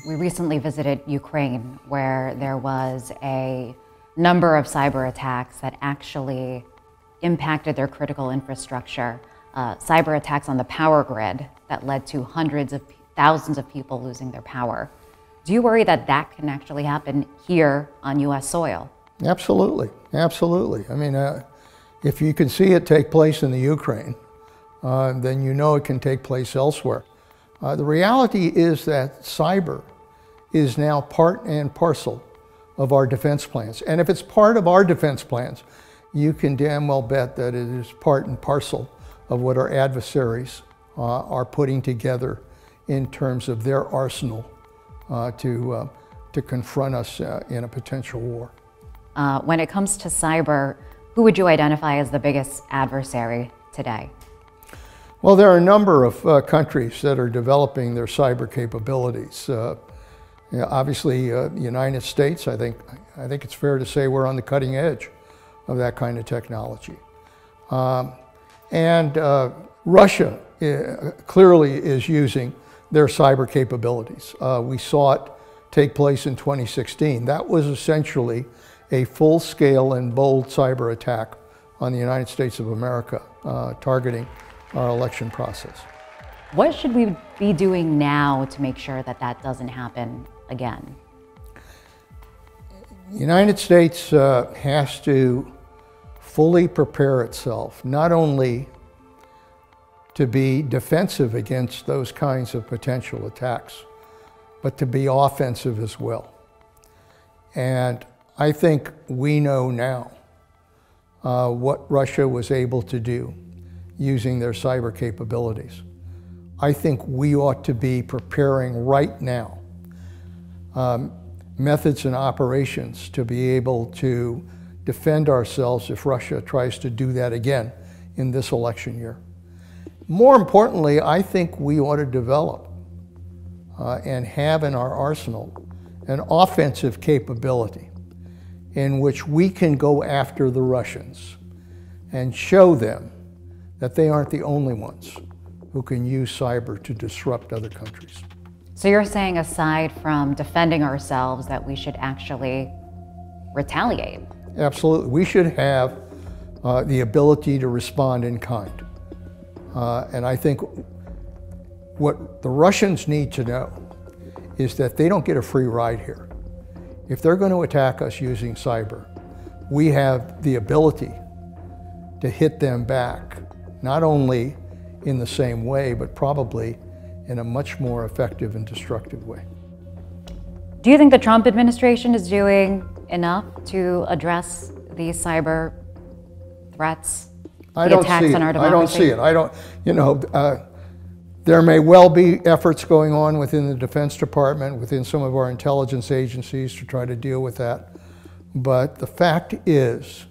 We recently visited Ukraine, where there was a number of cyber attacks that actually impacted their critical infrastructure. Cyber attacks on the power grid that led to hundreds of thousands of people losing their power. Do you worry that that can actually happen here on U.S. soil? Absolutely, absolutely. I mean, if you can see it take place in the Ukraine, then you know it can take place elsewhere. The reality is that cyber is now part and parcel of our defense plans. And if it's part of our defense plans, you can damn well bet that it is part and parcel of what our adversaries are putting together in terms of their arsenal to confront us in a potential war. When it comes to cyber, who would you identify as the biggest adversary today? Well, there are a number of countries that are developing their cyber capabilities. Obviously, the United States, I think it's fair to say we're on the cutting edge of that kind of technology. Russia clearly is using their cyber capabilities. We saw it take place in 2016. That was essentially a full-scale and bold cyber attack on the United States of America, targeting our election process. What should we be doing now to make sure that that doesn't happen again? The United States has to fully prepare itself, not only to be defensive against those kinds of potential attacks, but to be offensive as well. And I think we know now what Russia was able to do using their cyber capabilities. I think we ought to be preparing right now methods and operations to be able to defend ourselves if Russia tries to do that again in this election year. More importantly, I think we ought to develop and have in our arsenal an offensive capability in which we can go after the Russians and show them that they aren't the only ones who can use cyber to disrupt other countries. So you're saying, aside from defending ourselves, that we should actually retaliate? Absolutely. We should have the ability to respond in kind. And I think what the Russians need to know is that they don't get a free ride here. If they're going to attack us using cyber, we have the ability to hit them back, not only in the same way, but probably in a much more effective and destructive way. Do you think the Trump administration is doing enough to address these cyber threats, the attacks on our democracy? I don't see it. I don't, you know, there may well be efforts going on within the Defense Department, within some of our intelligence agencies to try to deal with that. But the fact is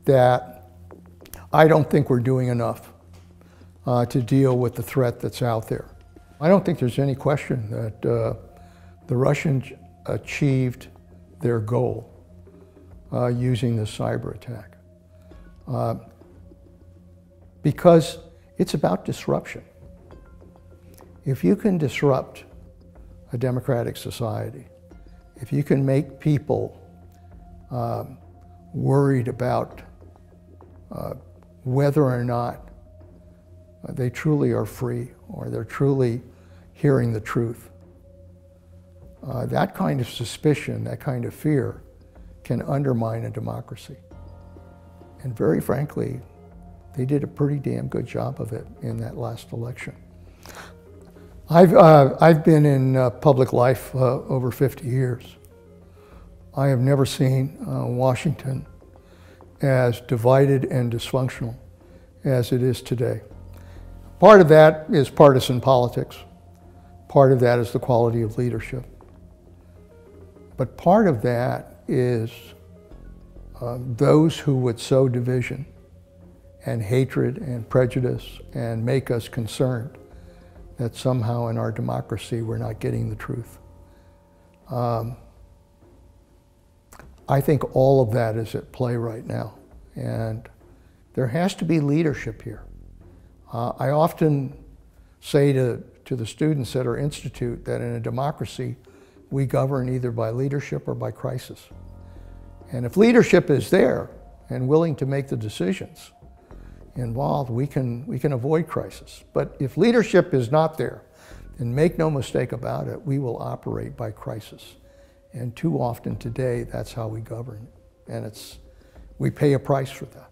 that I don't think we're doing enough to deal with the threat that's out there. I don't think there's any question that the Russians achieved their goal using this cyber attack. Because it's about disruption. If you can disrupt a democratic society, if you can make people worried about whether or not they truly are free or they're truly hearing the truth, that kind of suspicion, that kind of fear can undermine a democracy. And very frankly, they did a pretty damn good job of it in that last election. I've been in public life over 50 years. I have never seen Washington as divided and dysfunctional as it is today. Part of that is partisan politics. Part of that is the quality of leadership. But part of that is those who would sow division and hatred and prejudice and make us concerned that somehow in our democracy we're not getting the truth. I think all of that is at play right now, and there has to be leadership here. I often say to to the students at our institute that in a democracy, we govern either by leadership or by crisis. And if leadership is there and willing to make the decisions involved, we can avoid crisis. But if leadership is not there, then make no mistake about it, we will operate by crisis. And too often today, that's how we govern. And we pay a price for that.